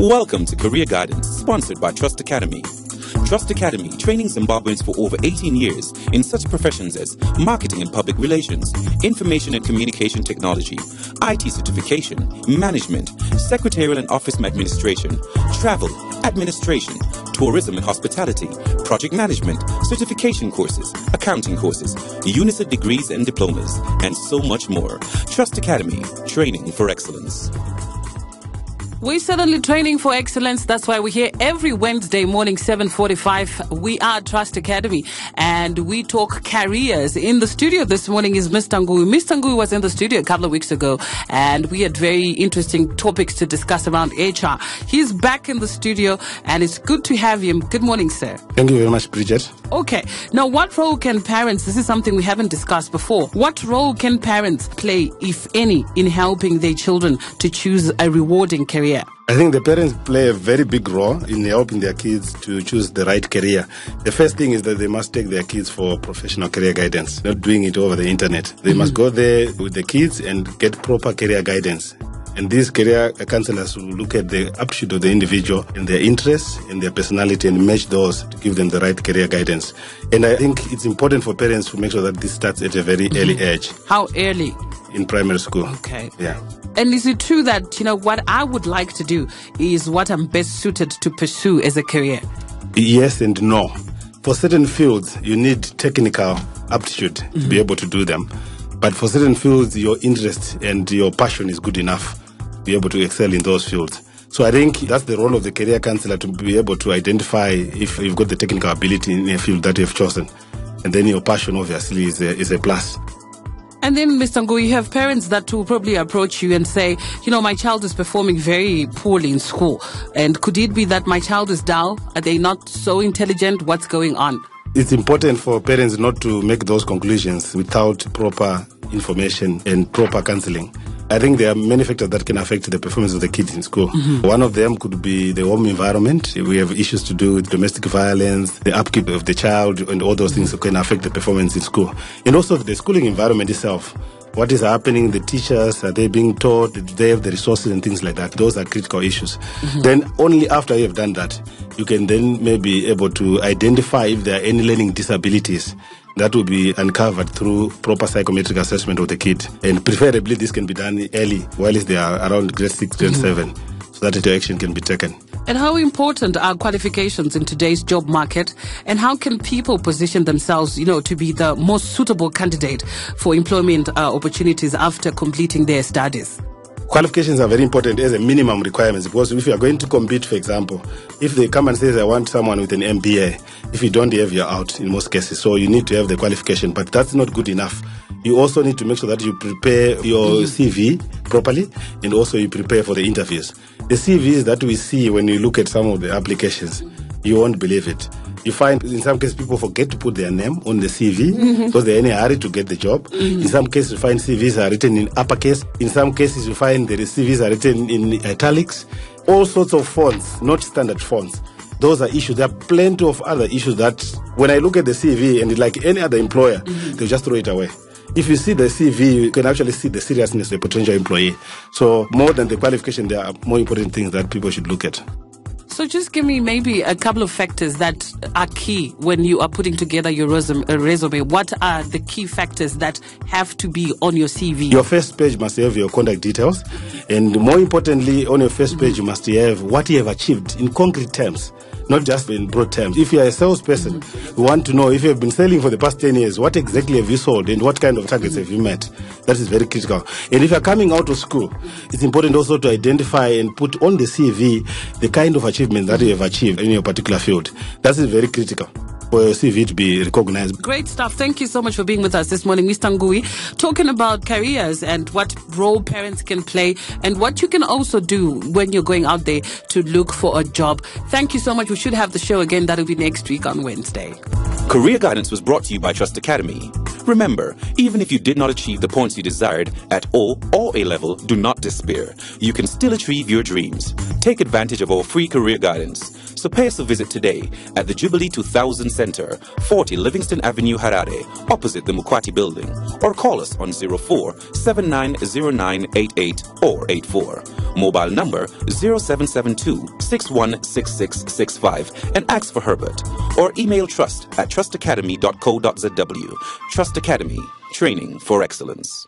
Welcome to Career Guidance, sponsored by Trust Academy. Trust Academy, training Zimbabweans for over 18 years in such professions as marketing and public relations, information and communication technology, IT certification, management, secretarial and office administration, travel, administration, tourism and hospitality, project management, certification courses, accounting courses, UNICEF degrees and diplomas, and so much more. Trust Academy, training for excellence. We're certainly training for excellence. That's why we're here every Wednesday morning, 7:45. We are Trust Academy, and we talk careers. In the studio this morning is Mr. Nguwi. Mr. Nguwi was in the studio a couple of weeks ago, and we had very interesting topics to discuss around HR. He's back in the studio, and it's good to have him. Good morning, sir. Thank you very much, Bridget. Okay. Now, what role can parents, this is something we haven't discussed before, what role can parents play, if any, in helping their children to choose a rewarding career? I think the parents play a very big role in helping their kids to choose the right career. The first thing is that they must take their kids for professional career guidance, not doing it over the internet. They must go there with the kids and get proper career guidance. And these career counselors will look at the aptitude of the individual and their interests and their personality and match those to give them the right career guidance. And I think it's important for parents to make sure that this starts at a very early age. How early? In primary school. Okay. Yeah. And is it true that, what I would like to do is what I'm best suited to pursue as a career? Yes and no. For certain fields, you need technical aptitude to be able to do them. But for certain fields, your interest and your passion is good enough to be able to excel in those fields. So I think that's the role of the career counselor, to be able to identify if you've got the technical ability in a field that you've chosen. And then your passion, obviously, is a plus. And then, Mr. Nguwi, you have parents that will probably approach you and say, my child is performing very poorly in school. And could it be that my child is dull? Are they not so intelligent? What's going on? It's important for parents not to make those conclusions without proper information and proper counseling. I think there are many factors that can affect the performance of the kids in school. One of them could be the home environment. We have issues to do with domestic violence, the upkeep of the child, and all those things can affect the performance in school. And also the schooling environment itself. What is happening? The teachers, are they being taught? Do they have the resources and things like that? Those are critical issues. Then only after you have done that, you can then maybe able to identify if there are any learning disabilities. That will be uncovered through proper psychometric assessment of the kid. And preferably this can be done early, while they are around grade 6, grade 7, so that the action can be taken. And how important are qualifications in today's job market? And how can people position themselves, to be the most suitable candidate for employment opportunities after completing their studies? Qualifications are very important as a minimum requirements, because if you are going to compete, for example, if they come and say I want someone with an MBA, if you don't have, you're out in most cases. So you need to have the qualification, but that's not good enough. You also need to make sure that you prepare your CV properly, and also you prepare for the interviews. The CVs that we see when you look at some of the applications, you won't believe it. You find in some cases people forget to put their name on the CV because they're in a hurry to get the job. In some cases you find CVs are written in uppercase. In some cases you find the CVs are written in italics. All sorts of fonts, not standard fonts. Those are issues. There are plenty of other issues that when I look at the CV, and like any other employer, they'll just throw it away. If you see the CV, you can actually see the seriousness of a potential employee. So more than the qualification, there are more important things that people should look at. So just give me maybe a couple of factors that are key when you are putting together your resume. What are the key factors that have to be on your CV? Your first page must have your contact details. And more importantly, on your first page, you must have what you have achieved in concrete terms, not just in broad terms. If you are a salesperson, you want to know if you have been selling for the past 10 years, what exactly have you sold and what kind of targets have you met? That is very critical. And if you are coming out of school, it's important also to identify and put on the CV the kind of achievement that you have achieved in your particular field. That is very critical for your CV to be recognized. Great stuff. Thank you so much for being with us this morning, Mr. Nguwi, talking about careers and what role parents can play and what you can also do when you're going out there to look for a job. Thank you so much. We should have the show again. That'll be next week on Wednesday. Career Guidance was brought to you by Trust Academy. Remember, even if you did not achieve the points you desired at O or A level, do not despair. You can still achieve your dreams. Take advantage of our free career guidance. So pay us a visit today at the Jubilee 2000 Center, 40 Livingston Avenue, Harare, opposite the Mukwati building, or call us on 04-790988 or 84. Mobile number 0772-616665 and ask for Herbert, or email trust@trustacademy.co.zw. Trust Academy, training for excellence.